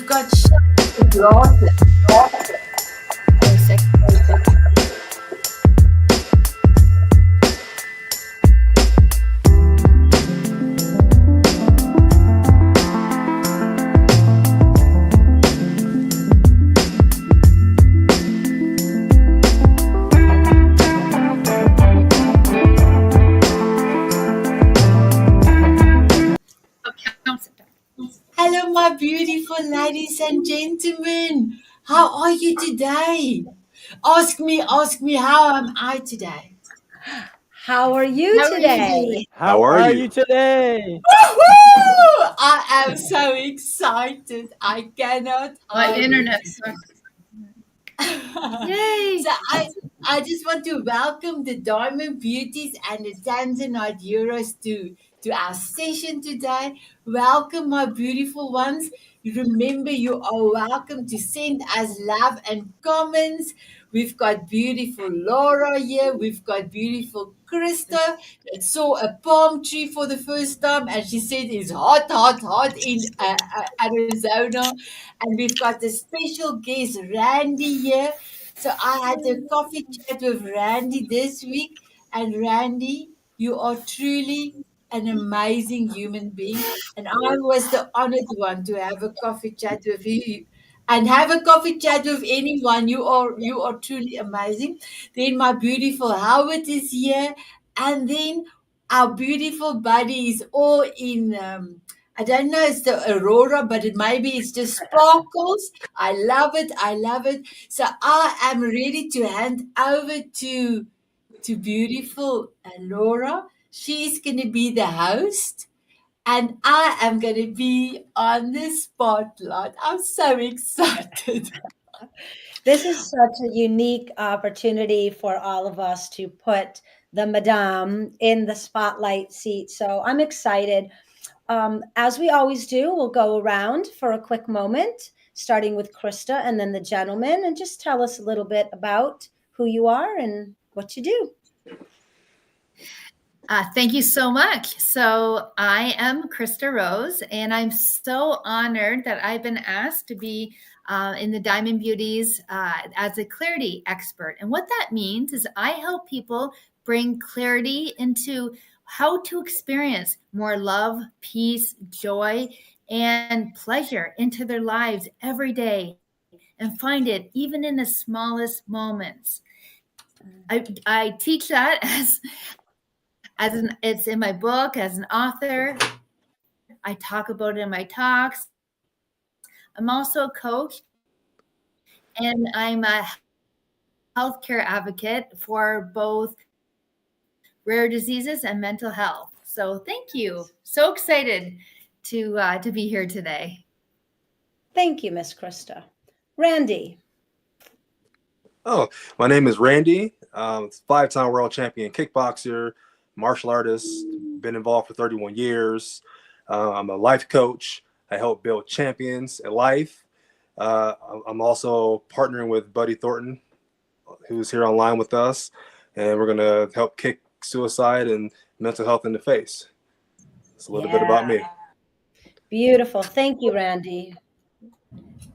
we've got glasses. Hello, my beautiful ladies and gentlemen. How are you today? Ask me, how am I today? How are you How are you today? doing? How are you today? Woohoo! I am so excited. I cannot My hide internet it. sucks. Yay! So I just want to welcome the Diamond Beauties and the Tanzanite Euros to our session today. Welcome, my beautiful ones. Remember, you are welcome to send us love and comments. We've got beautiful Laura here. We've got beautiful Christa that saw a palm tree for the first time, and she said it's hot, hot, hot in Arizona. And we've got the special guest Randy here. So I had a coffee chat with Randy this week, and Randy, you are truly an amazing human being, and I was the honored one to have a coffee chat with you. And have a coffee chat with anyone. You are truly amazing. Then my beautiful Howard is here, and then our beautiful buddy is all in. I don't know, it's the aurora, but maybe it's just sparkles. I love it. I love it. So I am ready to hand over to beautiful Laura. She's going to be the host, and I am going to be on the spotlight. I'm so excited. This is such a unique opportunity for all of us to put the madame in the spotlight seat. So I'm excited. As we always do, we'll go around for a quick moment, starting with Krista and then the gentleman, and just tell us a little bit about who you are and what you do. Thank you so much. So I am Christa Rose, and I'm so honored that I've been asked to be in the Diamond Beauties as a clarity expert. And what that means is I help people bring clarity into how to experience more love, peace, joy, and pleasure into their lives every day, and find it even in the smallest moments. I teach that it's in my book as an author. I talk about it in my talks. I'm also a coach, and I'm a healthcare advocate for both rare diseases and mental health. So thank you. So excited to be here today. Thank you, Miss Krista. Randy. Oh, my name is Randy. Five-time world champion kickboxer, martial artist, been involved for 31 years. I'm a life coach. I help build champions in life. I'm also partnering with Buddy Thornton, who's here online with us, and we're going to help kick suicide and mental health in the face. It's a little bit about me. Beautiful. Thank you, Randy.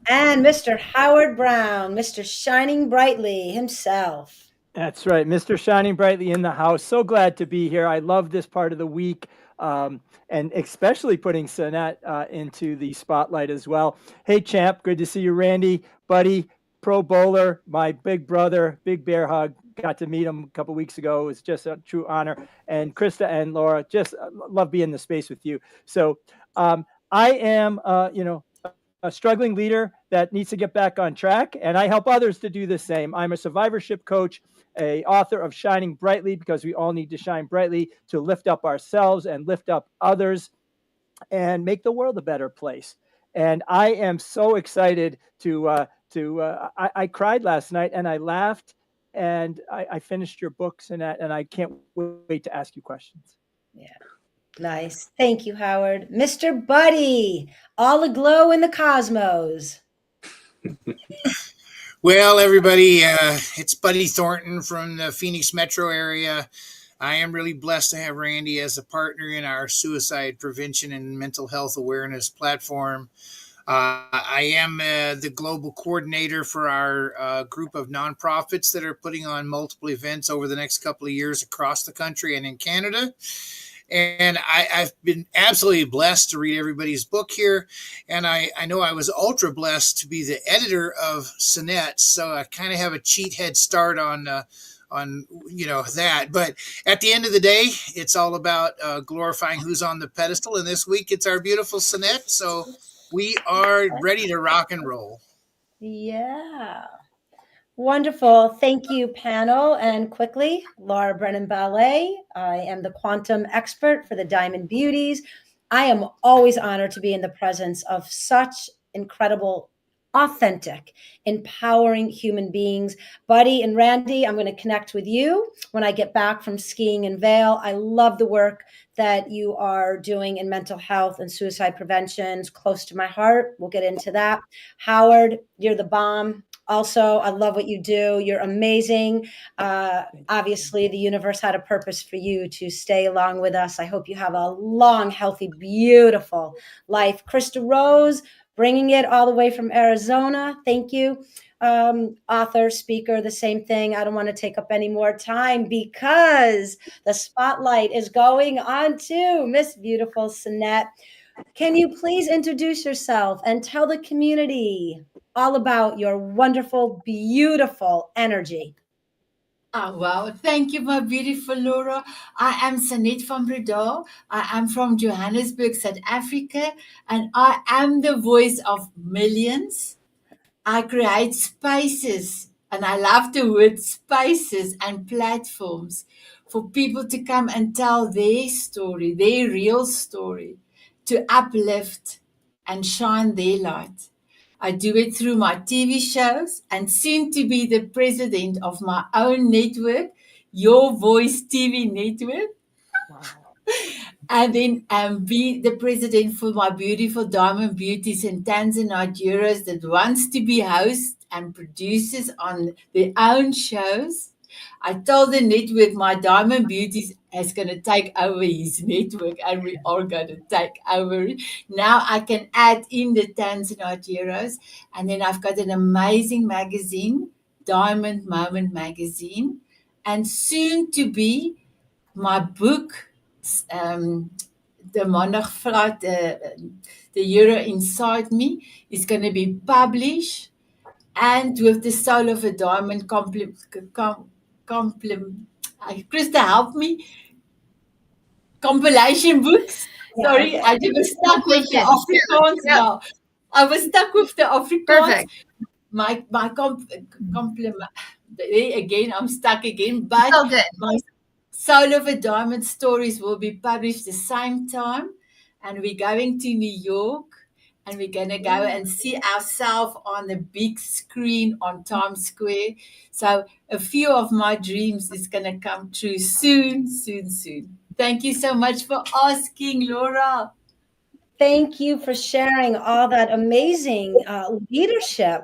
And Mr. Howard Brown, Mr. Shining Brightly himself. That's right. Mr. Shining Brightly in the house. So glad to be here. I love this part of the week, and especially putting Sanet into the spotlight as well. Hey, champ. Good to see you, Randy. Buddy, pro bowler, my big brother, big bear hug. Got to meet him a couple weeks ago. It was just a true honor. And Krista and Laura, just love being in the space with you. So I am, a struggling leader that needs to get back on track, and I help others to do the same. I'm a survivorship coach, a author of Shining Brightly, because we all need to shine brightly to lift up ourselves and lift up others and make the world a better place. And I am so excited I cried last night and I laughed, and I finished your books and I can't wait to ask you questions. Yeah. Nice. Thank you, Howard. Mr. Buddy, all aglow in the cosmos. Well, everybody, it's Buddy Thornton from the Phoenix metro area. I am really blessed to have Randy as a partner in our suicide prevention and mental health awareness platform. I am the global coordinator for our group of nonprofits that are putting on multiple events over the next couple of years across the country and in Canada. And I've been absolutely blessed to read everybody's book here. And I know I was ultra blessed to be the editor of Sanet. So I kind of have a cheat head start on that. But at the end of the day, it's all about glorifying who's on the pedestal. And this week it's our beautiful Sanet. So we are ready to rock and roll. Yeah. Wonderful. Thank you, panel. And quickly, Laura Brennan Ballet. I am the quantum expert for the Diamond Beauties. I am always honored to be in the presence of such incredible, authentic, empowering human beings. Buddy and Randy, I'm going to connect with you when I get back from skiing in Vail. I love the work that you are doing in mental health and suicide prevention. It's close to my heart. We'll get into that. Howard, you're the bomb. Also, I love what you do. You're amazing. Obviously, the universe had a purpose for you to stay along with us. I hope you have a long, healthy, beautiful life. Christa Rose, bringing it all the way from Arizona. Thank you. Author, speaker, the same thing. I don't want to take up any more time because the spotlight is going on to Miss Beautiful Sanet. Can you please introduce yourself and tell the community all about your wonderful, beautiful energy? Oh, wow. Thank you, my beautiful Laura. I am Sanet Van Breda. I am from Johannesburg, South Africa, and I am the voice of millions. I create spaces, and I love the word spaces and platforms for people to come and tell their story, their real story, to uplift and shine their light. I do it through my TV shows and soon to be the president of my own network, Your Voice TV Network, Wow. and then be the president for my beautiful Diamond Beauties and Tanzanite Euros that wants to be host and producers on their own shows. I told the network my Diamond Beauties is going to take over his network and we are going to take over. Now I can add in the Tanzanite Euros, and then I've got an amazing magazine, Diamond Moment Magazine, and soon to be my book, the Monarch Flight, the Euro Inside Me, is going to be published, and with the Soul of a Diamond Christa, help me. Compilation books. Yeah, Sorry, okay. I was stuck with the Compilation. Afrikaans Yeah. now. I was stuck with the Afrikaans. Perfect. My compliment. There again, I'm stuck again. But So good. my Soul of a Diamond stories will be published the same time, and we're going to New York, and we're going to go and see ourselves on the big screen on Times Square. So a few of my dreams is going to come true soon, soon, soon. Thank you so much for asking, Laura. Thank you for sharing all that amazing leadership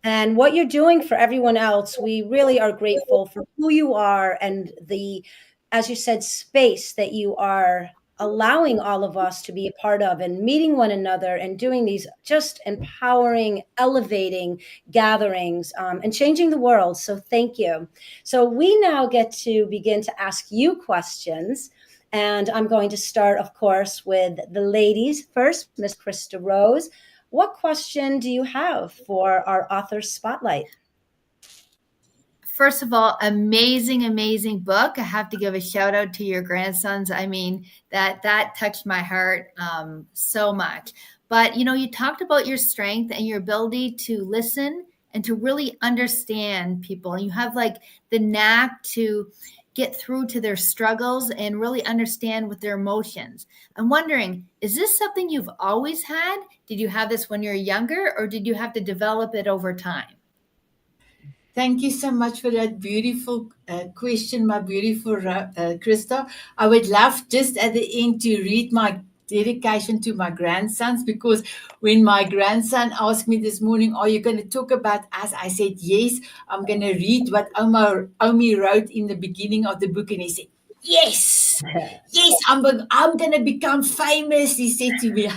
and what you're doing for everyone else. We really are grateful for who you are and the, as you said, space that you are allowing all of us to be a part of and meeting one another and doing these just empowering, elevating gatherings and changing the world. So thank you. So we now get to begin to ask you questions. And I'm going to start, of course, with the ladies first. Miss Christa Rose, what question do you have for our author spotlight? First of all, amazing, amazing book. I have to give a shout out to your grandsons. I mean, that touched my heart so much. But you talked about your strength and your ability to listen and to really understand people. And you have like the knack to get through to their struggles and really understand with their emotions. I'm wondering, is this something you've always had? Did you have this when you were younger, or did you have to develop it over time? Thank you so much for that beautiful question, my beautiful Christa. I would love just at the end to read my dedication to my grandsons, because when my grandson asked me this morning, are you going to talk about us? I said, yes, I'm going to read what Omi wrote in the beginning of the book. And he said, yes. Yes, I'm gonna become famous, he said to me.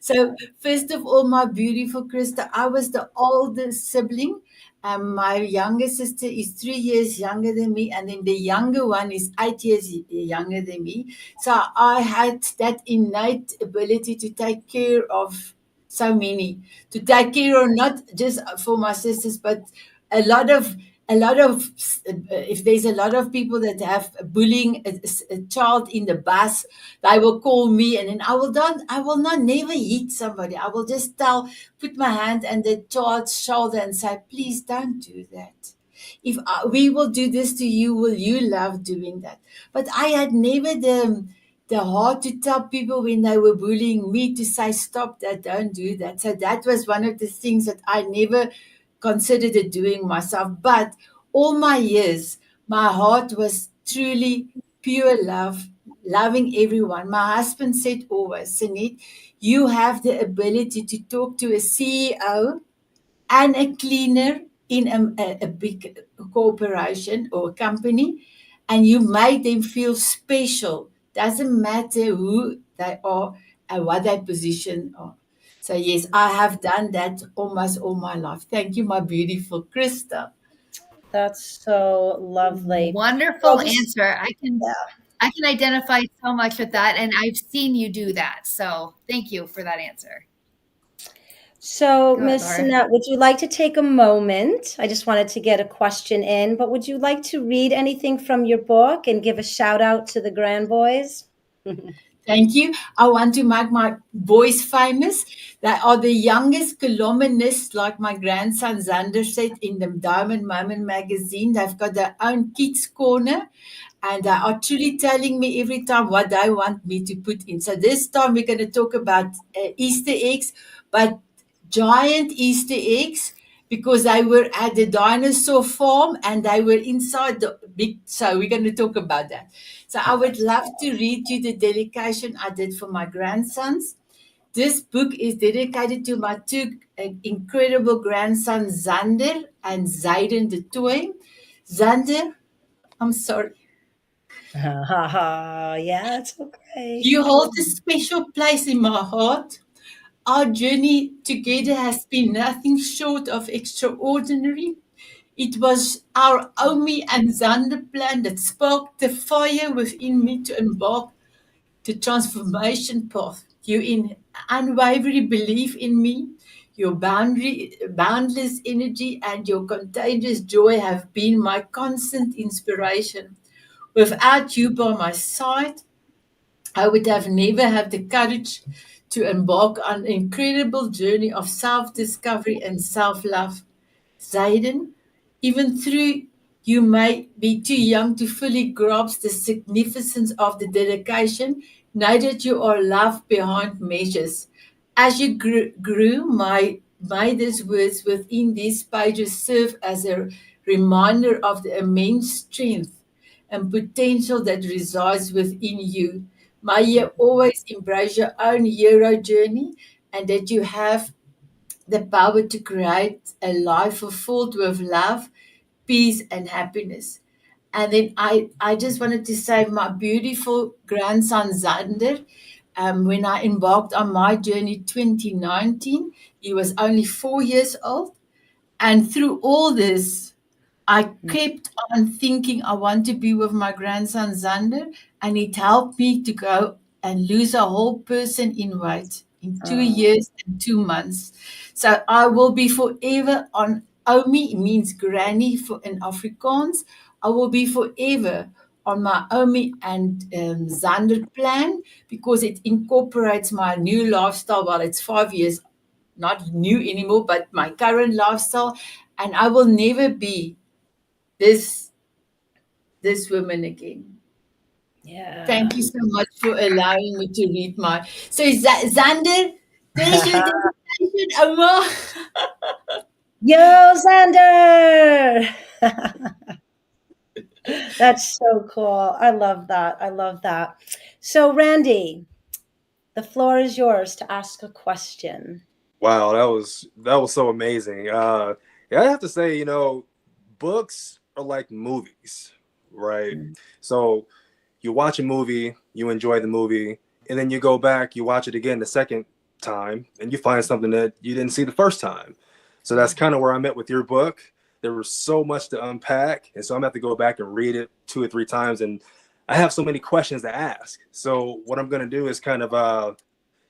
So first of all, my beautiful Krista, I was the oldest sibling. My younger sister is 3 years younger than me, and then the younger one is 8 years younger than me. So I had that innate ability to take care of so many, to take care of not just for my sisters, but a lot of if there's a lot of people that have bullying a child in the bus, they will call me, and then I will not never hit somebody. I will just put my hand on the child's shoulder and say, please don't do that. If we will do this to you, will you love doing that? But I had never the heart to tell people when they were bullying me to say, stop that, don't do that. So that was one of the things that I never considered it doing myself. But all my years, my heart was truly pure love, loving everyone. My husband said always, Sanet, you have the ability to talk to a CEO and a cleaner in a big corporation or company, and you make them feel special. Doesn't matter who they are and what their position are. So yes, I have done that almost all my life. Thank you, my beautiful Krista. That's so lovely. Wonderful Well, this, answer. yeah. I can identify so much with that, and I've seen you do that. So thank you for that answer. So, Go ahead, Miss Laura. Sinette, would you like to take a moment? I just wanted to get a question in, but would you like to read anything from your book and give a shout out to the grand boys? Thank you. I want to make my boys famous. They are the youngest columnists, like my grandson Xander said in the Diamond Moment magazine. They've got their own kids' corner, and they are truly telling me every time what they want me to put in. So this time we're going to talk about Easter eggs, but giant Easter eggs, because they were at the dinosaur farm and they were inside the big. So we're going to talk about that. So I would love to read you the dedication I did for my grandsons. This book is dedicated to my two incredible grandsons, Zander and Zayden the toy. Zander, I'm sorry. Yeah, it's okay. You hold a special place in my heart. Our journey together has been nothing short of extraordinary. It was our Omi and Zander plan that sparked the fire within me to embark the transformation path. Your unwavering belief in me, your boundless energy, and your contagious joy have been my constant inspiration. Without you by my side, I would have never had the courage to embark on an incredible journey of self-discovery and self-love. Zayden, even though you may be too young to fully grasp the significance of the dedication, know that you are loved beyond measures. As you grew, may these words within these pages serve as a reminder of the immense strength and potential that resides within you. May you always embrace your own hero journey, and that you have the power to create a life fulfilled with love, peace, and happiness. And then I just wanted to say, my beautiful grandson Zander, when I embarked on my journey 2019, he was only 4 years old. And through all this, I kept on thinking I want to be with my grandson Zander, and it helped me to go and lose a whole person in weight in two Oh, years and 2 months. So I will be forever on Omi, means granny for in Afrikaans. I will be forever on my Omi and Zander plan, because it incorporates my new lifestyle. Well, it's 5 years, not new anymore, but my current lifestyle, and I will never be this this woman again. yeah. Thank you so much for allowing me to read my. So Xander, there's your dedication, Amma. Yo, Xander! That's so cool. I love that. I love that. So, Randy, the floor is yours to ask a question. Wow, that was so amazing. Yeah, I have to say, books are like movies, right? So you watch a movie, you enjoy the movie, and then you go back, you watch it again the second time, and you find something that you didn't see the first time. So that's kind of where I'm at with your book. There was so much to unpack, and so I'm gonna have to go back and read it 2 or 3 times, and I have so many questions to ask. So what I'm gonna do is kind of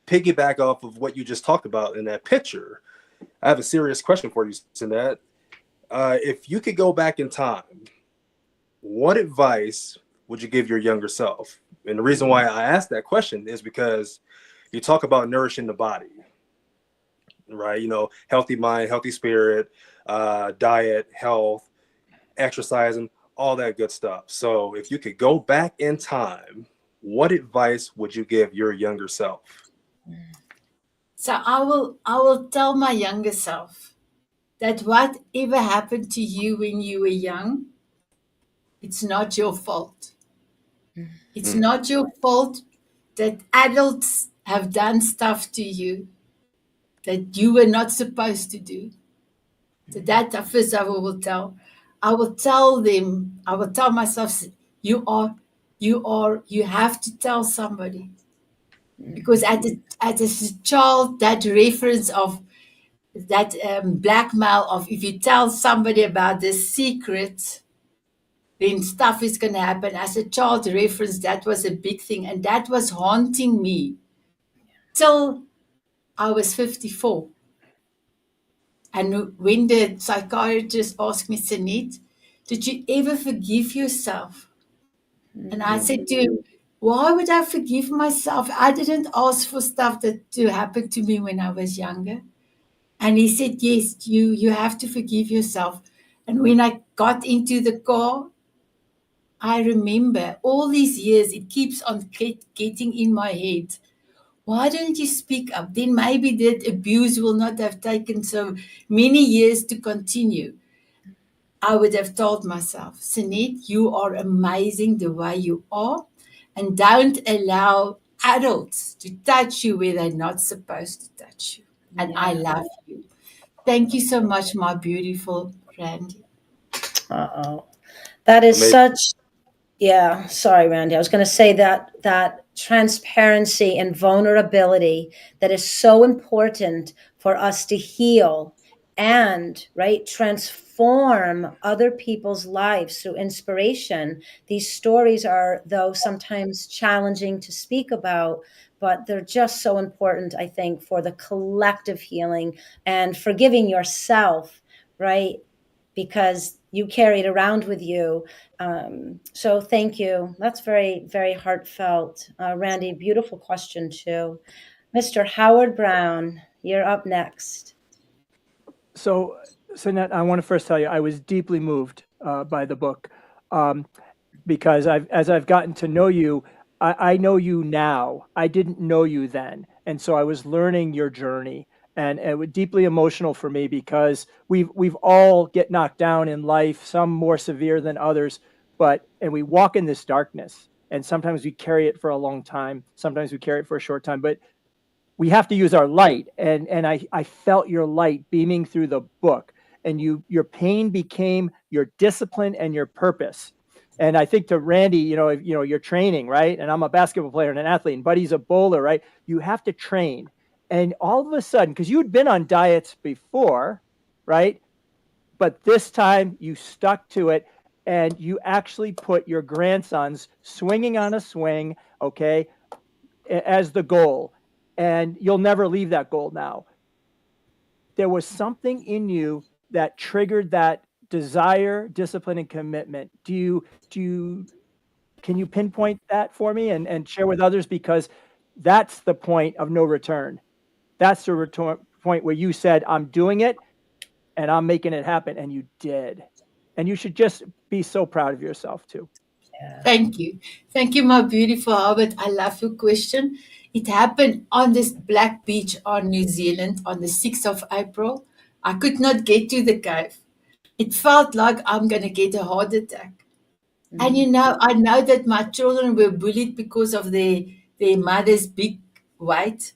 piggyback off of what you just talked about in that picture. I have a serious question for you, Sanet. If you could go back in time, what advice would you give your younger self? And the reason why I asked that question is because you talk about nourishing the body, right? You know, healthy mind, healthy spirit, diet, health, exercising, all that good stuff. So if you could go back in time, what advice would you give your younger self? So I will tell my younger self that whatever happened to you when you were young, it's not your fault. It's Mm. not your fault that adults have done stuff to you that you were not supposed to do. So that first I will tell. I will tell them, I will tell myself, you have to tell somebody. Because as a child, that reference of that blackmail of if you tell somebody about this secret, then stuff is going to happen. As a child reference, that was a big thing. And that was haunting me till I was 54. And when the psychiatrist asked me, Sanet, did you ever forgive yourself? And I said to him, why would I forgive myself? I didn't ask for stuff that to happen to me when I was younger. And he said, yes, you have to forgive yourself. And when I got into the car, I remember all these years, it keeps on getting in my head. Why don't you speak up? Then maybe that abuse will not have taken so many years to continue. I would have told myself, Sanet, you are amazing the way you are, and don't allow adults to touch you where they're not supposed to touch you. And I love you. Thank you so much, my beautiful Randy. Uh-oh. That is Amazing. such, yeah, sorry, Randy. I was going to say that transparency and vulnerability that is so important for us to heal and, right, transform other people's lives through inspiration. These stories are, though, sometimes challenging to speak about, but they're just so important, I think, for the collective healing and forgiving yourself, right? Because you carry it around with you. So thank you. That's very, very heartfelt. Randy, beautiful question too. Mr. Howard Brown, you're up next. So, Sanette, I want to first tell you, I was deeply moved by the book because as I've gotten to know you, I know you now. I didn't know you then. And so I was learning your journey. And it was deeply emotional for me because we've all get knocked down in life, some more severe than others, and we walk in this darkness. And sometimes we carry it for a long time. Sometimes we carry it for a short time. But we have to use our light. And I felt your light beaming through the book. And your pain became your discipline and your purpose. And I think to Randy, you're training, right? And I'm a basketball player and an athlete, and Buddy's a bowler, right? You have to train. And all of a sudden, because you'd been on diets before, right? But this time you stuck to it and you actually put your grandsons swinging on a swing, okay, as the goal. And you'll never leave that goal now. There was something in you that triggered that desire, discipline, and commitment. Can you pinpoint that for me and share with others? Because that's the point of no return. That's the point where you said, I'm doing it and I'm making it happen. And you did. And you should just be so proud of yourself too. Thank you. Thank you, my beautiful Albert. I love your question. It happened on this black beach on New Zealand on the 6th of April. I could not get to the cave. It felt like I'm going to get a heart attack. And I know that my children were bullied because of their mother's big weight.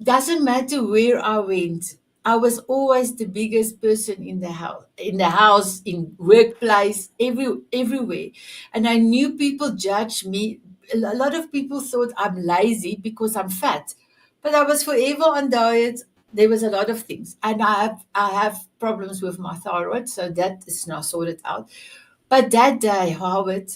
Doesn't matter where I went. I was always the biggest person in workplace, everywhere. And I knew people judged me. A lot of people thought I'm lazy because I'm fat. But I was forever on diet. There was a lot of things. And I have problems with my thyroid, so that is now sorted out. But that day, Howard,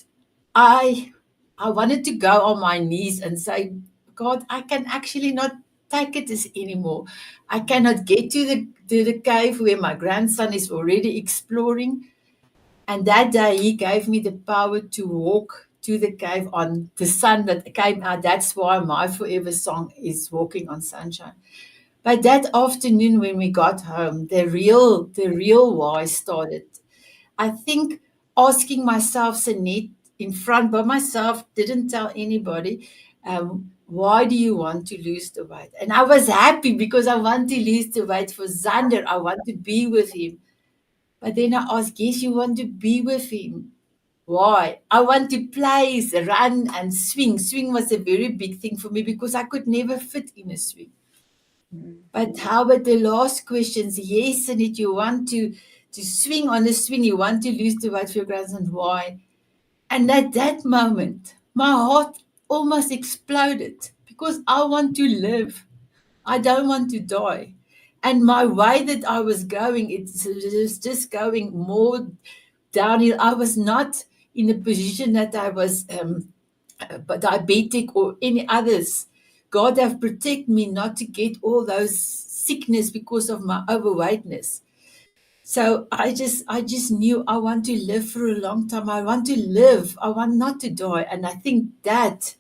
I I wanted to go on my knees and say, God, I can actually not take it this anymore. I cannot get to the cave where my grandson is already exploring. And that day he gave me the power to walk to the cave on the sun that came out. That's why my forever song is Walking on Sunshine. But that afternoon when we got home, the real why started. I think asking myself, Sanet, in front by myself, didn't tell anybody, why do you want to lose the weight? And I was happy because I want to lose the weight for Xander. I want to be with him. But then I asked, yes, you want to be with him. Why? I want to play, run, and swing. Swing was a very big thing for me because I could never fit in a swing. But how about the last questions? Yes, and if you want to swing on the swing, you want to lose the weight for your grandson. Why? And at that moment, my heart almost exploded because I want to live. I don't want to die. And my way that I was going, it was just going more downhill. I was not in a position that I was diabetic or any others. God have protect me not to get all those sickness because of my overweightness. So I just knew I want to live for a long time. I want to live. I want not to die. And I think that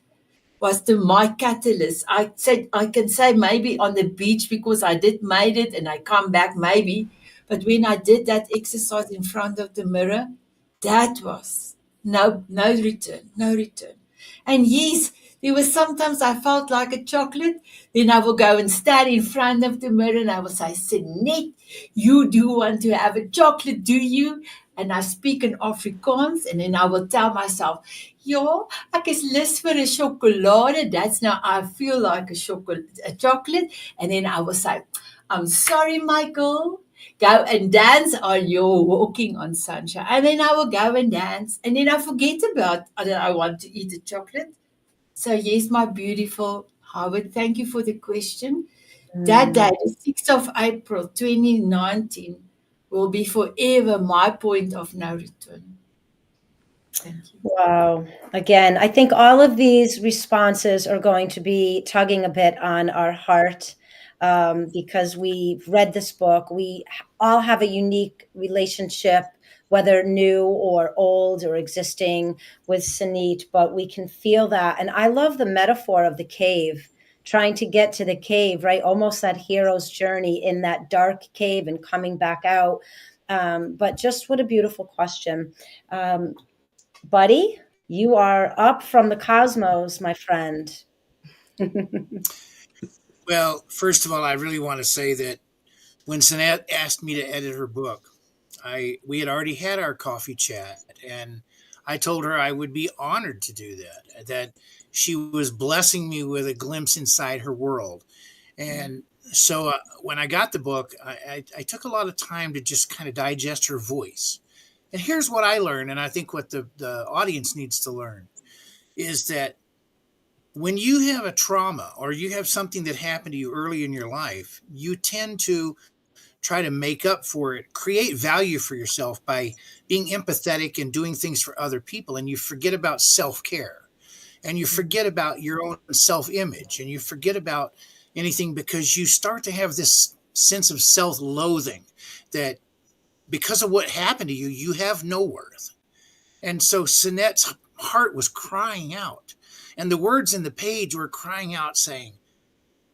was my catalyst. I said I can say maybe on the beach because I did made it and I come back maybe. But when I did that exercise in front of the mirror, that was no return, no return. And yes, there was sometimes I felt like a chocolate. Then I will go and stand in front of the mirror and I will say, Sanet, you do want to have a chocolate, do you? And I speak in Afrikaans and then I will tell myself, ja, ek is lus vir 'n sjokolade. That's now I feel like a chocolate. And then I will say, I'm sorry, Michael. Go and dance on your Walking on Sunshine. And then I will go and dance. And then I forget about that I want to eat a chocolate. So yes, my beautiful Howard, thank you for the question. That day, the 6th of April 2019, will be forever my point of no return. Thank you. Wow. Again, I think all of these responses are going to be tugging a bit on our heart, because we've read this book. We all have a unique relationship, whether new or old or existing, with Sanet, but we can feel that. And I love the metaphor of the cave, trying to get to the cave, right? Almost that hero's journey in that dark cave and coming back out. But just what a beautiful question. Buddy, you are up from the cosmos, my friend. Well, first of all, I really want to say that when Sanet asked me to edit her book, we had already had our coffee chat, and I told her I would be honored to do that. That she was blessing me with a glimpse inside her world, and so when I got the book, I took a lot of time to just kind of digest her voice. And here's what I learned, and I think what the audience needs to learn is that when you have a trauma or you have something that happened to you early in your life, you tend to try to make up for it, create value for yourself by being empathetic and doing things for other people. And you forget about self care and you forget about your own self image and you forget about anything because you start to have this sense of self loathing that because of what happened to you, you have no worth. And so Sanet's heart was crying out. And the words in the page were crying out saying,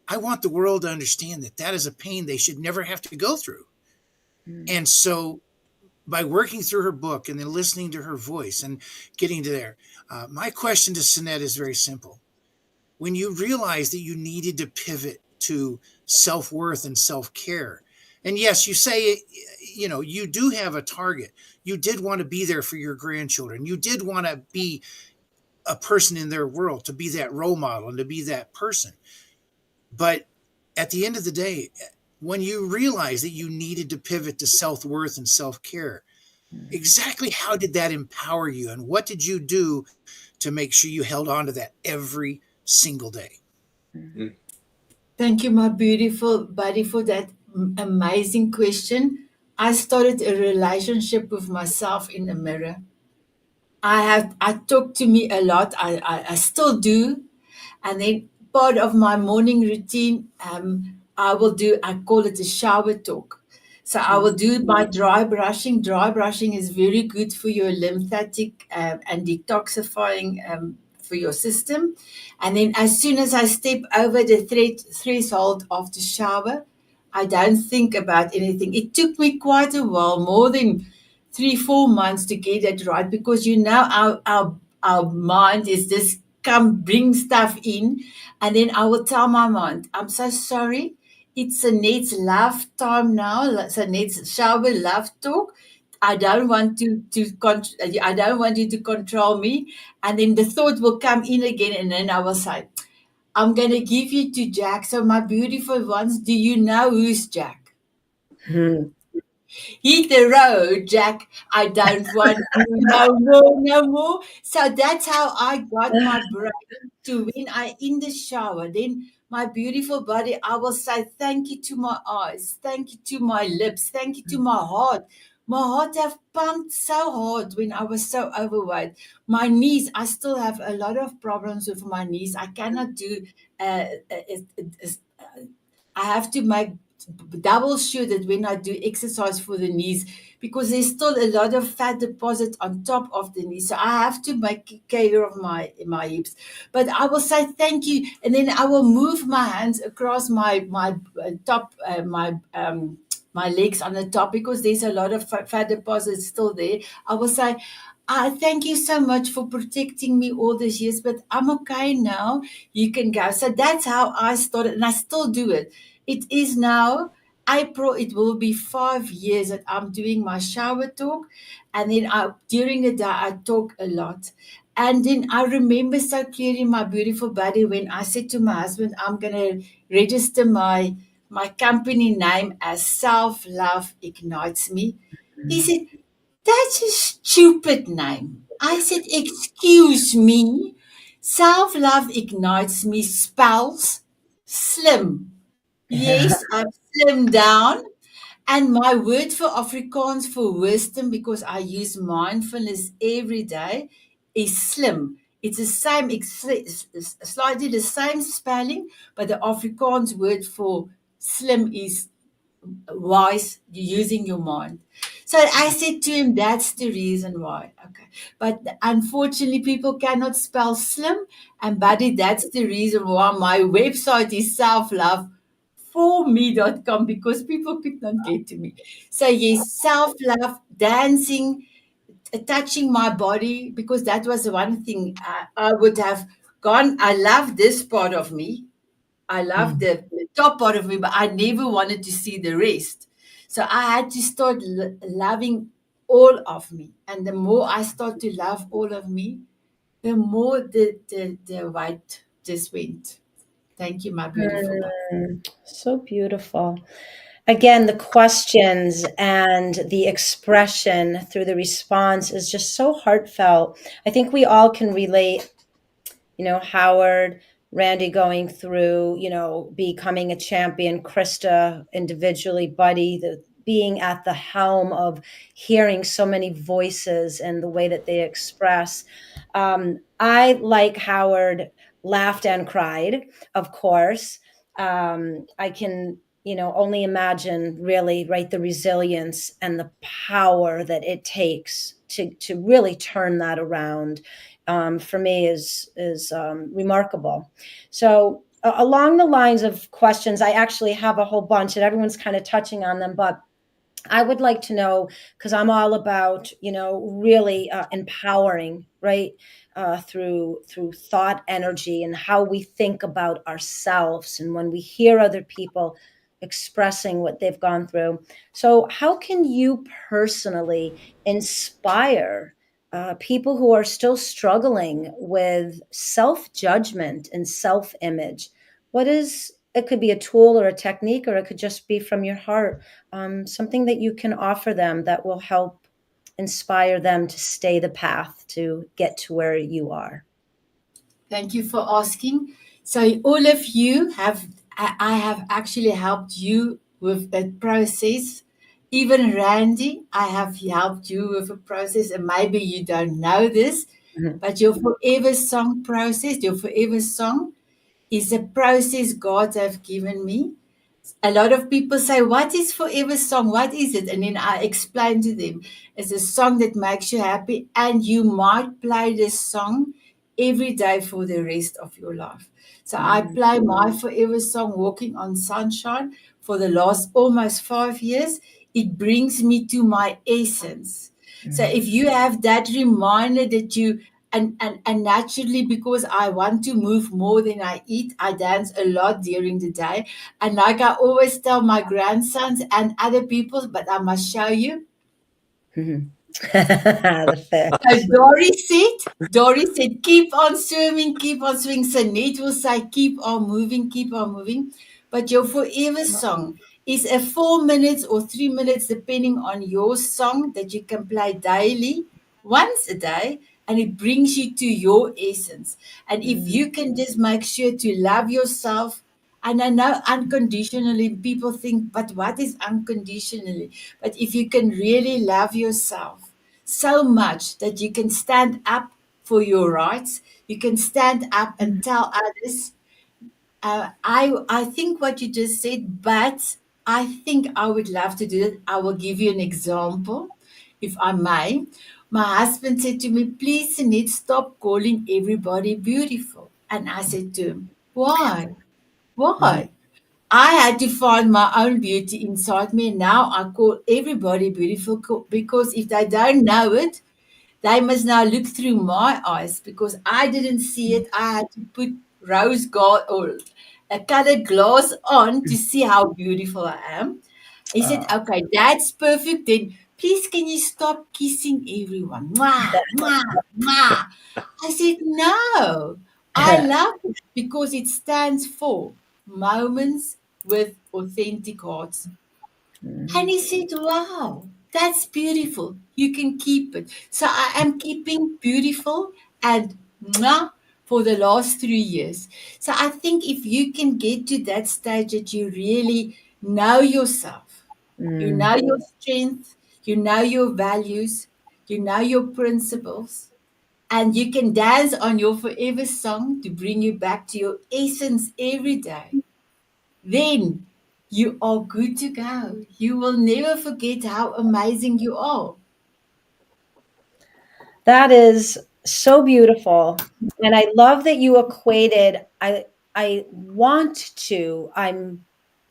I want the world to understand that that is a pain they should never have to go through. And so by working through her book and then listening to her voice and getting to there, my question to Sanet is very simple. When you realized that you needed to pivot to self-worth and self-care, and yes, you say, you know, you do have a target. You did want to be there for your grandchildren. You did want to be a person in their world, to be that role model and to be that person. But at the end of the day, when you realized that you needed to pivot to self-worth and self-care, exactly how did that empower you, and what did you do to make sure you held on to that every single day? Mm. Thank you, my beautiful buddy, for that amazing question. I started a relationship with myself in the mirror. I talk to me a lot. I still do. And then part of my morning routine, I call it a shower talk. So I will do my dry brushing. Dry brushing is very good for your lymphatic and detoxifying for your system. And then as soon as I step over the threshold of the shower, I don't think about anything. It took me quite a while, more than 3 4 months to get it right, because our mind is just come bring stuff in, and then I will tell my mind, I'm so sorry, it's Sanet's love time now, Sanet's shower love talk. I don't want I don't want you to control me. And then the thought will come in again, and then I will say, I'm gonna give you to Jack. So my beautiful ones, do you know who's Jack? Mhm. Hit the road, Jack. I don't want you no more, no more. So that's how I got my brain to, when I in the shower, then my beautiful body, I will say thank you to my eyes, thank you to my lips, thank you to my heart. My heart have pumped so hard when I was so overweight. My knees, I still have a lot of problems with my knees. I cannot do. I have to make double sure that when I do exercise for the knees, because there's still a lot of fat deposit on top of the knees. So I have to make care of my hips. But I will say thank you, and then I will move my hands across my top my legs on the top, because there's a lot of fat deposits still there. I will say, I thank you so much for protecting me all these years, but I'm okay now. You can go. So that's how I started, and I still do it. It is now April, it will be 5 years that I'm doing my shower talk. And then during the day, I talk a lot. And then I remember so clearly, my beautiful buddy, when I said to my husband, I'm going to register my company name as Self Love Ignites Me. He said, that's a stupid name. I said, excuse me. Self Love Ignites Me spells slim. Yes, I've slimmed down. And my word for Afrikaans for wisdom, because I use mindfulness every day, is slim. It's the same, it's slightly the same spelling, but the Afrikaans word for slim is wise, using your mind. So I said to him, that's the reason why. Okay. But unfortunately, people cannot spell slim. And buddy, that's the reason why my website is selflove4me.com, because people could not get to me. So yes, self-love, dancing, touching my body, because that was the one thing I would have gone. I love this part of me. I love the top part of me, but I never wanted to see the rest. So I had to start loving all of me. And the more I start to love all of me, the more the weight just went. Thank you, my beautiful body. So beautiful. Again, the questions and the expression through the response is just so heartfelt. I think we all can relate, Howard, Randy going through, becoming a champion, Krista individually, Buddy, the being at the helm of hearing so many voices and the way that they express. I, like Howard, laughed and cried, of course. I can, only imagine really, right, the resilience and the power that it takes to really turn that around. For me is remarkable. So along the lines of questions, I actually have a whole bunch, and everyone's kind of touching on them, but I would like to know, because I'm all about, really empowering, right, through thought energy and how we think about ourselves, and when we hear other people expressing what they've gone through. So, how can you personally inspire people who are still struggling with self judgment and self image? What is it could be a tool or a technique, or it could just be from your heart, something that you can offer them that will help inspire them to stay the path to get to where you are. Thank you for asking. So all of you have, I have actually helped you with that process. Even Randy, I have helped you with a process, and maybe you don't know this, Mhm. but your forever song process, your forever song is a process God have given me. A lot of people say, "What is Forever Song? What is it?" And then I explain to them, it's a song that makes you happy, and you might play this song every day for the rest of your life. So I Mm, play my Forever Song, Walking on Sunshine, for the last almost 5 years. It brings me to my essence. So mm, if you have that reminder that you, and naturally, because I want to move more than I eat, I dance a lot during the day. And like I always tell my grandsons and other people, but I must show you. mhm. The So fix. Dory said, keep on swimming, keep on swimming. Sanet will say, keep on moving, keep on moving. But your forever song is a 4 minutes or 3 minutes, depending on your song, that you can play daily, once a day, and it brings you to your essence. And if Mm, you can just make sure to love yourself, and I know unconditionally, people think, but what is unconditionally? But if you can really love yourself so much that you can stand up for your rights, you can stand up and tell others. I think what you just said, but I think I would love to do it. I will give you an example, if I may. My husband said to me, please, Sunit, stop calling everybody beautiful. And I said to him, why? mhm. Why? I had to find my own beauty inside me. And now I call everybody beautiful because if they don't know it, they must now look through my eyes because I didn't see it. I had to put rose gold or a colored glass on to see how beautiful I am. He said, Oh. okay, that's perfect. Then please can you stop kissing everyone? Mwah, mwah, mwah. I said, no, I love it because it stands for moments with authentic hearts. And Mm, he said, wow, that's beautiful. You can keep it. So I am keeping beautiful and mwah, for the last 3 years. So I think if you can get to that stage that you really know yourself, you mm, know your strength, you know your values, you know your principles, and you can dance on your forever song to bring you back to your essence every day, then you are good to go. You will never forget how amazing you are. that is so beautiful. And I love that you equated I want to, I'm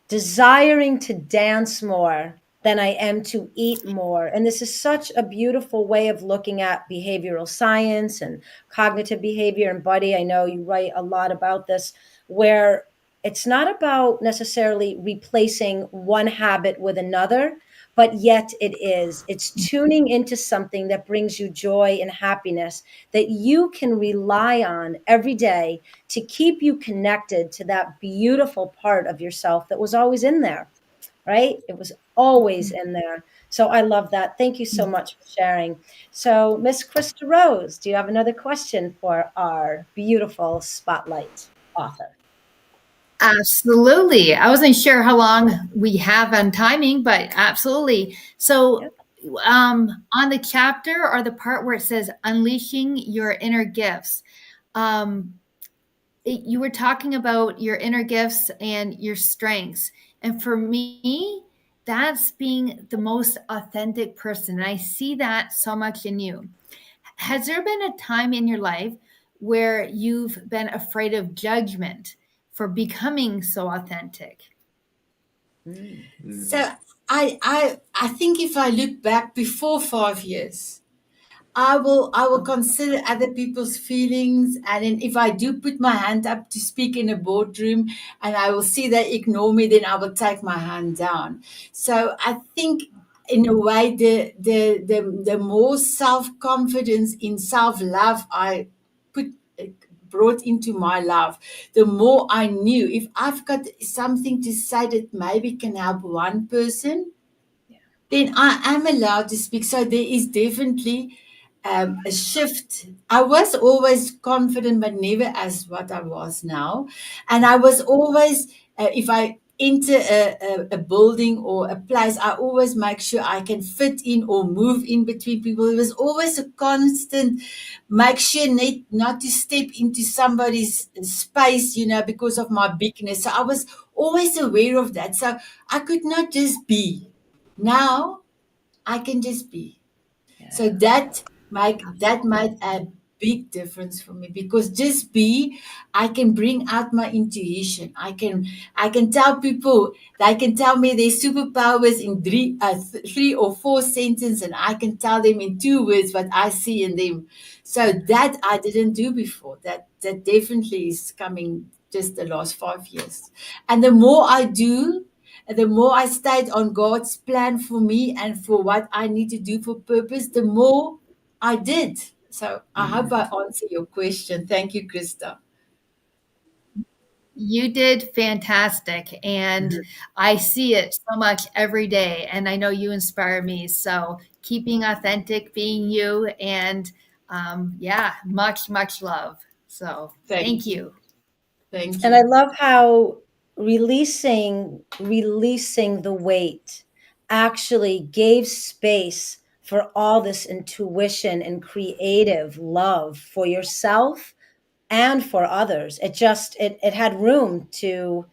desiring to dance more than I am to eat more. And this is such a beautiful way of looking at behavioral science and cognitive behavior and body. I know you write a lot about this, where it's not about necessarily replacing one habit with another, but yet it is. It's tuning into something that brings you joy and happiness that you can rely on every day to keep you connected to that beautiful part of yourself that was always in there, right? It was always in there. So I love that. Thank you so much for sharing. So, Miss Krista Rose, do you have another question for our beautiful spotlight author? Absolutely. I wasn't sure how long we have on timing, but absolutely. So, Yep. on the chapter or the part where it says unleashing your inner gifts, um, you were talking about your inner gifts and your strengths. And for me, that's being the most authentic person. And I see that so much in you. Has there been a time in your life where you've been afraid of judgment for becoming so authentic? Mm, So Mm. I think if I look back before 5 years, I will consider other people's feelings, and then if I do put my hand up to speak in a boardroom and I will see they ignore me, then I will take my hand down. So I think in a way the more self confidence in self love I put brought into my life, the more I knew if I've got something to say that maybe can help one person, then I am allowed to speak. So there is definitely a shift. I was always confident, but never as what I was now. And I was always, if I enter a building or a place, I always make sure I can fit in or move in between people. It was always a constant make sure not to step into somebody's space, because of my bigness. So I was always aware of that. So I could not just be. Now I can just be. So that made a big difference for me, because just be, I can bring out my intuition. I can tell people, they can tell me their superpowers in three or four sentences, and I can tell them in 2 words what I see in them. So that I didn't do before. That definitely is coming just the last 5 years. And the more I do, the more I stayed on God's plan for me and for what I need to do for purpose, the more I did. So I hope I answer your question. Thank you, Krista. You did fantastic. And I see it so much every day. And I know you inspire me. So keeping authentic, being you, and yeah, much, much love. So thank Thank you. you. Thank And I you. love how releasing the weight actually gave space for all this intuition and creative love for yourself and for others. It had room to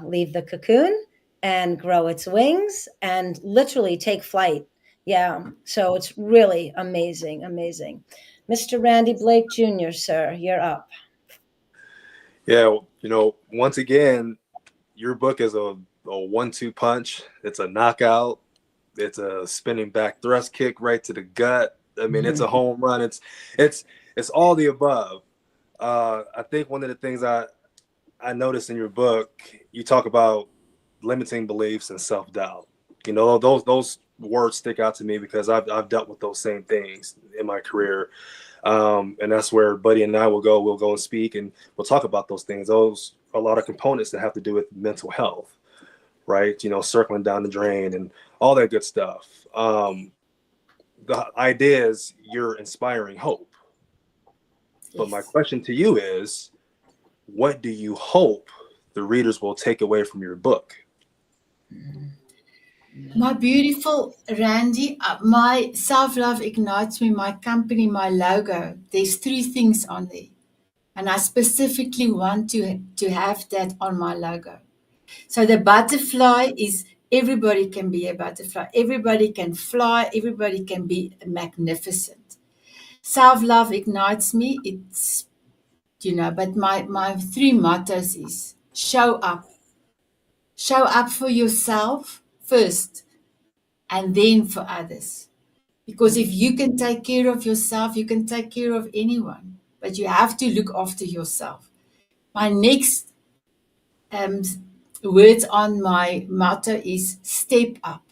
leave the cocoon and grow its wings and literally take flight. Yeah. So it's really amazing, amazing. Mr. Randy Blake Jr., sir, you're up. Yeah, once again, your book is a 1-2 punch. It's a knockout. It's a spinning back thrust kick right to the gut. I mean, it's a home run. It's all the above. I think one of the things I noticed in your book, you talk about limiting beliefs and self-doubt. Those words stick out to me because I've dealt with those same things in my career. And that's where Buddy and I we'll go and speak, and we'll talk about those things. Those are a lot of components that have to do with mental health, right? Circling down the drain and all that good stuff. The idea is you're inspiring hope. But my Yes. question to you is, what do you hope the readers will take away from your book? My beautiful Randy, my self-love ignites me, my company, my logo. There's 3 things on there. And I specifically want to have that on my logo. So the butterfly is, everybody can be a butterfly. Everybody can fly. Everybody can be magnificent. Self-love ignites me. It's, but my 3 mottos is show up. Show up for yourself first and then for others. Because if you can take care of yourself, you can take care of anyone. But you have to look after yourself. My next words on my motto is step up.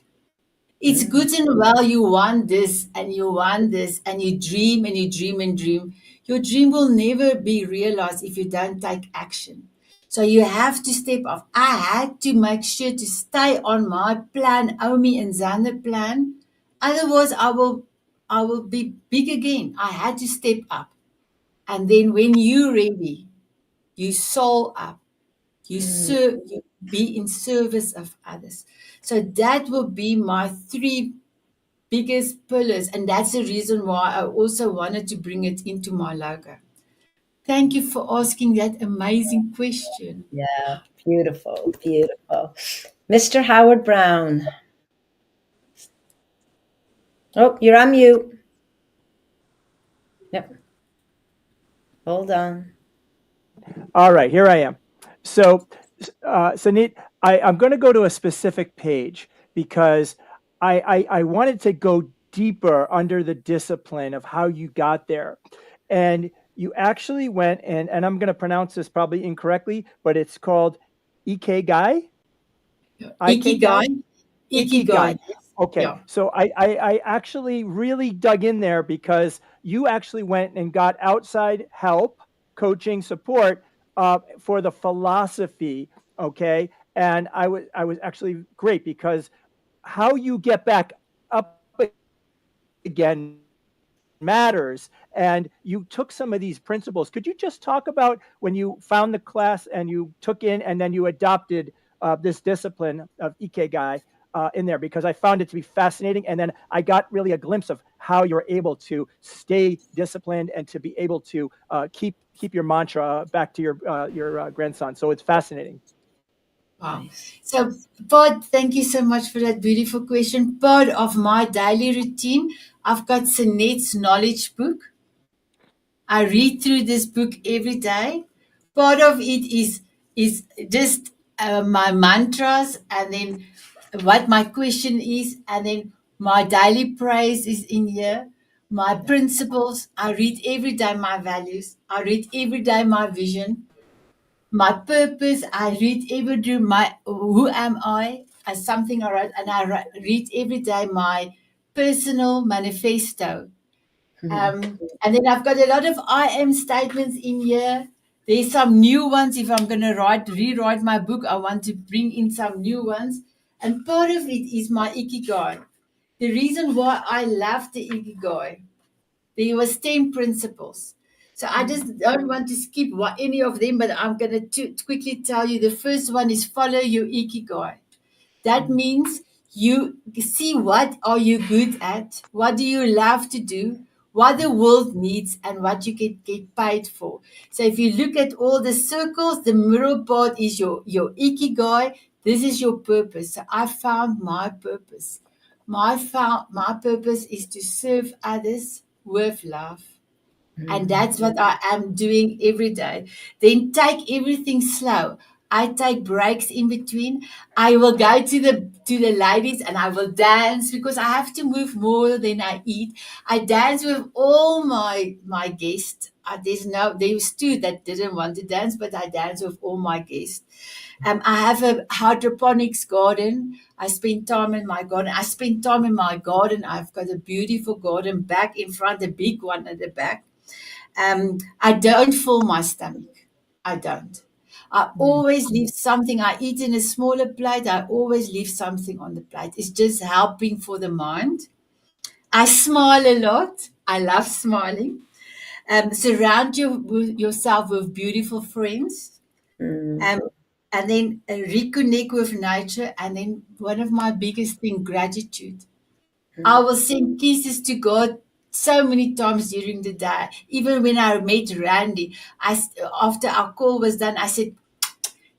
It's good and well you want this and you want this and you dream and you dream and dream. Your dream will never be realized if you don't take action. So you have to step up. I had to make sure to stay on my plan, Omi and Xander plan. Otherwise, I will be big again. I had to step up. And then when you're ready, you soul up. You serve, you be in service of others. So that will be my 3 biggest pillars, and that's the reason why I also wanted to bring it into my logo. Thank you for asking that amazing question. Yeah, beautiful, beautiful. Mr. Howard Brown. Oh, you're on mute. Yep. Hold on. All right, here I am. So, Sanet, I'm going to go to a specific page because I wanted to go deeper under the discipline of how you got there. And you actually went, and I'm going to pronounce this probably incorrectly, but it's called Ikigai? Ikigai. Ikigai. Okay, Yeah. so I actually really dug in there because you actually went and got outside help, coaching, support for the philosophy. Okay, and I was actually great because how you get back up again matters. And you took some of these principles. Could you just talk about when you found the class and you took in and then you adopted this discipline of Ikigai in there? Because I found it to be fascinating. And then I got really a glimpse of how you're able to stay disciplined and to be able to keep your mantra back to your grandson. So it's fascinating. Wow. Nice. So, Pod, thank you so much for that beautiful question. Part of my daily routine, I've got Sanet's knowledge book. I read through this book every day. Part of it is just my mantras, and then what my question is, and then my daily praise is in here. My principles, I read every day my values. I read every day my vision, my purpose. I read every day my who am I as something I wrote, and I read every day my personal manifesto. And then I've got a lot of I am statements in here. There's some new ones. If I'm going to rewrite my book, I want to bring in some new ones. And part of it is my Ikigai. The reason why I love the Ikigai, there was 10 principles. So I just don't want to skip any of them, but I'm going to quickly tell you. The first one is follow your Ikigai. That means you see what are you good at, what do you love to do, what the world needs, and what you can get paid for. So if you look at all the circles, the middle part is your ikigai. This is your purpose. So I found my purpose. My purpose is to serve others with love. And that's what I am doing every day. Then take everything slow. I take breaks in between. I will go to the ladies and I will dance because I have to move more than I eat. I dance with all my guests. There was two that didn't want to dance, but I dance with all my guests. I have a hydroponics garden. I spend time in my garden. I've got a beautiful garden back in front, a big one at the back. I don't fill my stomach. I don't. I always leave something. I eat in a smaller plate. I always leave something on the plate. It's just helping for the mind. I smile a lot. I love smiling. Surround yourself with beautiful friends. Um, and then reconnect with nature. And then one of my biggest things, gratitude. I will send kisses to God so many times during the day. Even when I met Randy, after our call was done, I said,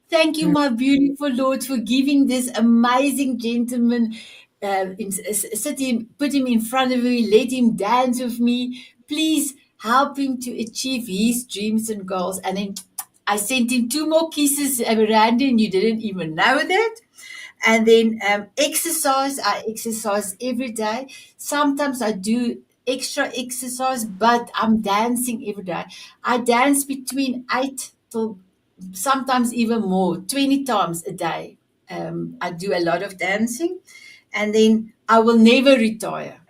"Thank you, my beautiful Lord, for giving this amazing gentleman, put him in front of me, let him dance with me. Please help him to achieve his dreams and goals." And then I sent him two more kisses, Randy, and you didn't even know that. And then exercise. I exercise every day. Sometimes I do extra exercise, but I'm dancing every day. I dance between 8 till sometimes even more, 20 times a day. I do a lot of dancing. And then I will never retire.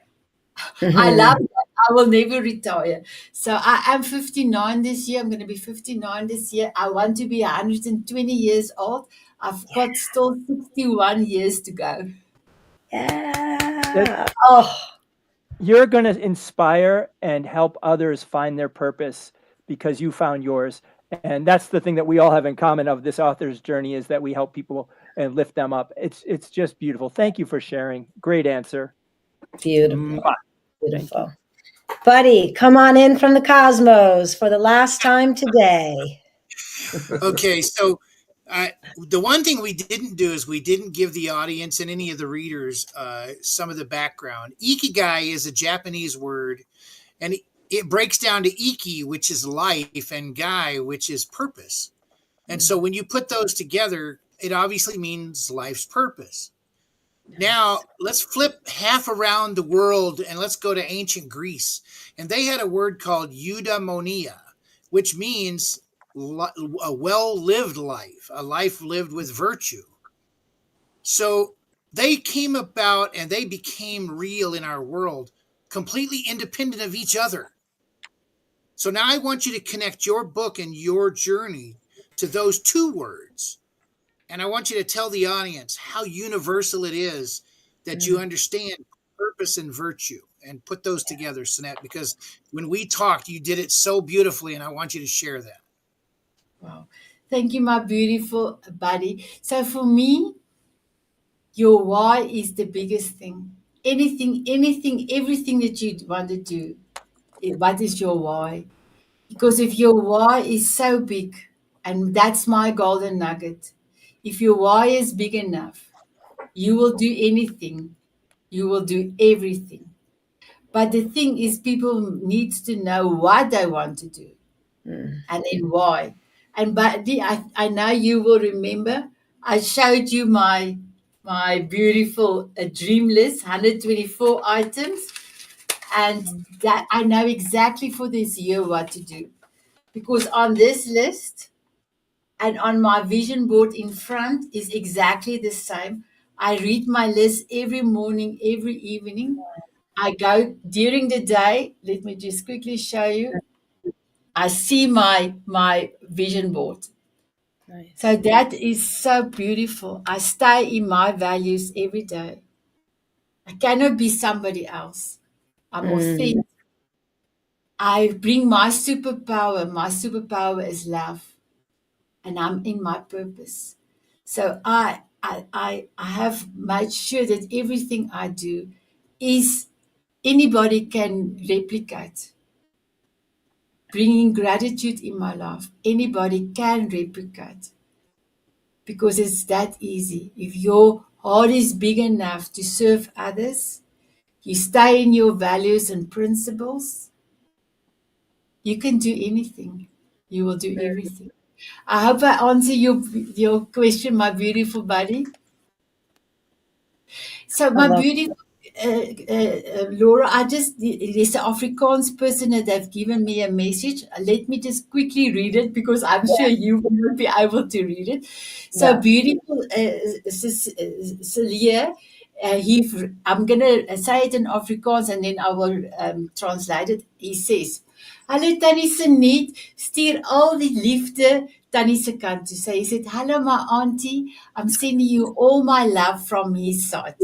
I love that. I will never retire. So I am 59 this year. I'm going to be 59 this year. I want to be 120 years old. I've got still 61 years to go. Yeah. Oh, You're going to inspire and help others find their purpose because you found yours. And that's the thing that we all have in common of this author's journey is that we help people and lift them up. It's just beautiful. Thank you for sharing. Great answer. beautiful. Mwah. Beautiful. Buddy, come on in from the cosmos for the last time today. Okay, so the one thing we didn't do is we didn't give the audience and any of the readers some of the background. Ikigai is a Japanese word, and it breaks down to iki, which is life, and gai, which is purpose. And so when you put those together, it obviously means life's purpose. Now, let's flip half around the world and let's go to ancient Greece. And they had a word called eudaimonia, which means a well-lived life, a life lived with virtue. So they came about and they became real in our world, completely independent of each other. So now I want you to connect your book and your journey to those two words. And I want you to tell the audience how universal it is that you understand purpose and virtue, and put those together, Sanet, because when we talked, you did it so beautifully, and I want you to share that. Wow. Thank you, my beautiful buddy. So for me, your why is the biggest thing. Anything, everything that you want to do, what is your why? Because if your why is so big, and that's my golden nugget, if your why is big enough, you will do anything, you will do everything. But the thing is, people needs to know what they want to do and then why. And but I know you will remember. I showed you my beautiful dream list, 124 items, and that I know exactly for this year what to do. Because on this list and on my vision board in front is exactly the same. I read my list every morning, every evening. I go during the day. Let me just quickly show you. I see my vision board. So Nice. that is so beautiful. I stay in my values every day. I cannot be somebody else. I'm Mm, authentic. I bring my superpower. My superpower is love, and I'm in my purpose. So I have made sure that everything I do is anybody can replicate. Bringing gratitude in my life, anybody can replicate because it's that easy. If your heart is big enough to serve others, you stay in your values and principles, you can do anything. You will do everything. I hope I answer your question, my beautiful buddy. So, I my love beautiful Laura, there's an Afrikaans person that have given me a message. Let me just quickly read it because I'm sure you will be able to read it. So, that. beautiful Celia, I'm going to say it in Afrikaans and then I will translate it. He says, Hallo Tannie Sanet, stuur al die liefde Tannie se kant toe. So he said, hello my auntie, I'm sending you all my love from his side.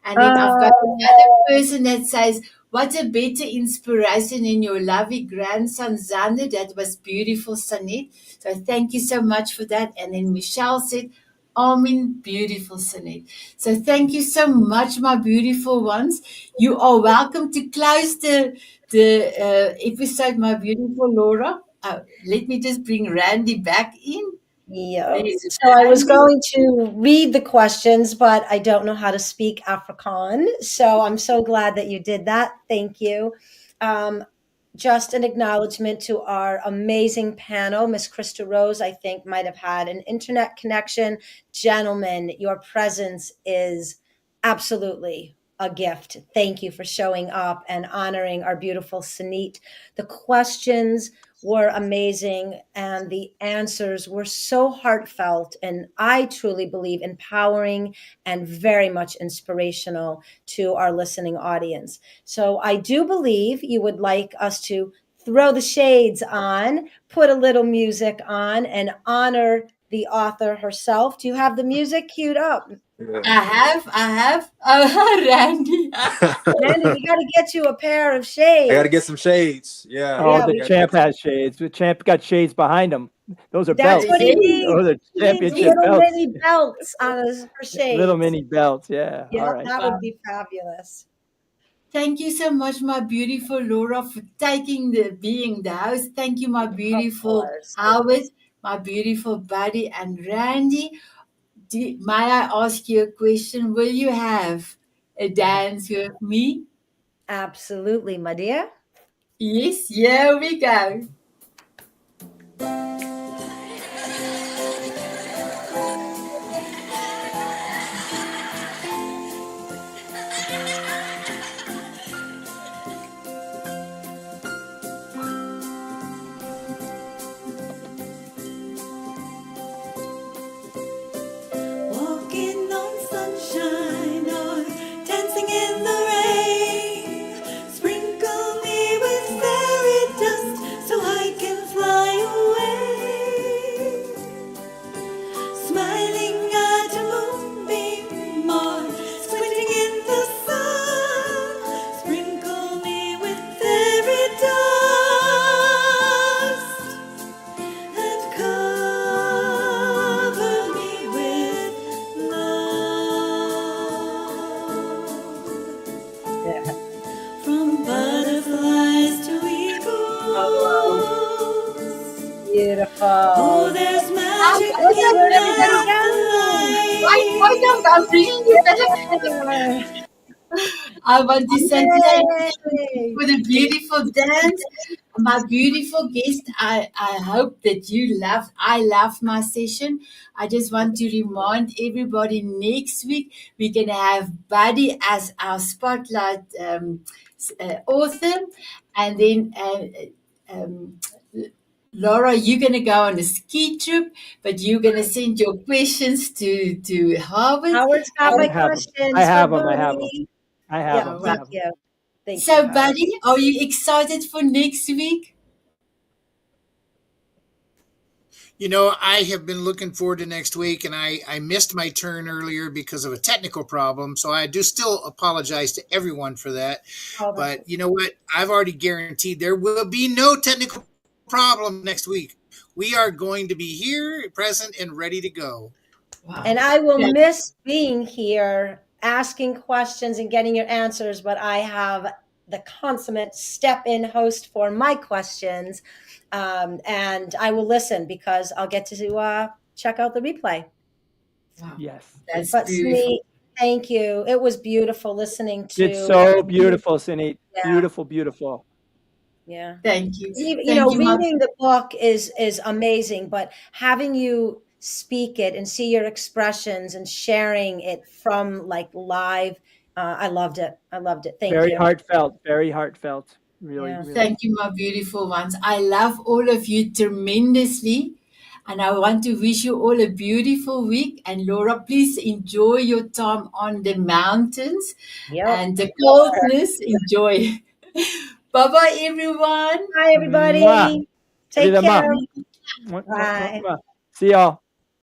And then I've got another person that says, what a better inspiration in your lovely grandson, Zander. That was beautiful, Sanet. So thank you so much for that. And then Michelle said, Amen, beautiful, Sanet. So thank you so much, my beautiful ones. You are welcome to close the episode, my beautiful Laura. Let me just bring Randy back in. Yeah. There's So I was Randy. going to read the questions, but I don't know how to speak Afrikaans. So I'm so glad that you did that. Thank you. Um, just an acknowledgement to our amazing panel. Miss Christa Rose, I think, might have had an internet connection. Gentlemen, your presence is absolutely a gift. Thank you for showing up and honoring our beautiful Sanet. The questions were amazing and the answers were so heartfelt and I truly believe empowering and very much inspirational to our listening audience. So I do believe you would like us to throw the shades on, put a little music on, and honor the author herself. Do you have the music queued up? Yeah. I have. Oh, Randy. Randy, we got to get you a pair of I got to get shades. some shades. Yeah. Oh, Yeah, the we, I gotta champ get some. has shades. The champ got shades behind him. Those are that's what belts. he Yes. needs. Those are He needs championship little belts. mini belts on his for Little shades. mini belts. Yeah. Yeah, All right. that Wow. would be fabulous. Thank you so much, my beautiful Laura, for being the host. Thank you, my Of beautiful course. Howard, my beautiful buddy, and Randy. May I ask you a question? Will you have a dance with me? Absolutely, my dear. Yes, here we go. Walking on sunshine or dancing in the rain. Sprinkle me with fairy dust so welcome. I'm bringing you back. I want to say thank you Yay. for the beautiful dance. My beautiful guest, I hope that I love my session. I just want to remind everybody next week we're going to have Buddy as our spotlight author. And then Laura, you're going to go on a ski trip, but you're going to send your questions to Harvard. Howard's got I my have them. questions I have for them. I have them. Buddy. I have Yeah, them. I thank have 'em. you. Thank you, So, Howard. Buddy, are you excited for next week? You know, I have been looking forward to next week, and I missed my turn earlier because of a technical problem. So I do still apologize to everyone for that. Oh, that's But you know what? I've already guaranteed there will be no technical problem next week. We are going to be here, present, and ready to go. Wow. And I will Yeah. miss being here, asking questions and getting your answers, but I have the consummate step-in host for my questions. And I will listen because I'll get to check out the replay. Wow. Yes. That's But beautiful. Sunit, thank you. It was beautiful listening to. It's so beautiful, Sanet. Yeah. Beautiful, beautiful. Yeah. Thank you. You know, Thank you, my reading the book is amazing, but having you speak it and see your expressions and sharing it from like live, I loved it. I loved it. Thank Very you. heartfelt. Very heartfelt. Really, Yeah. really. Thank you, my beautiful ones. I love all of you tremendously. And I want to wish you all a beautiful week. And Laura, please enjoy your time on the mountains Yep. and the coldness. Enjoy. Bye bye, everyone. Bye, everybody. Mwah. Take Give it a care. mwah. Bye. See y'all.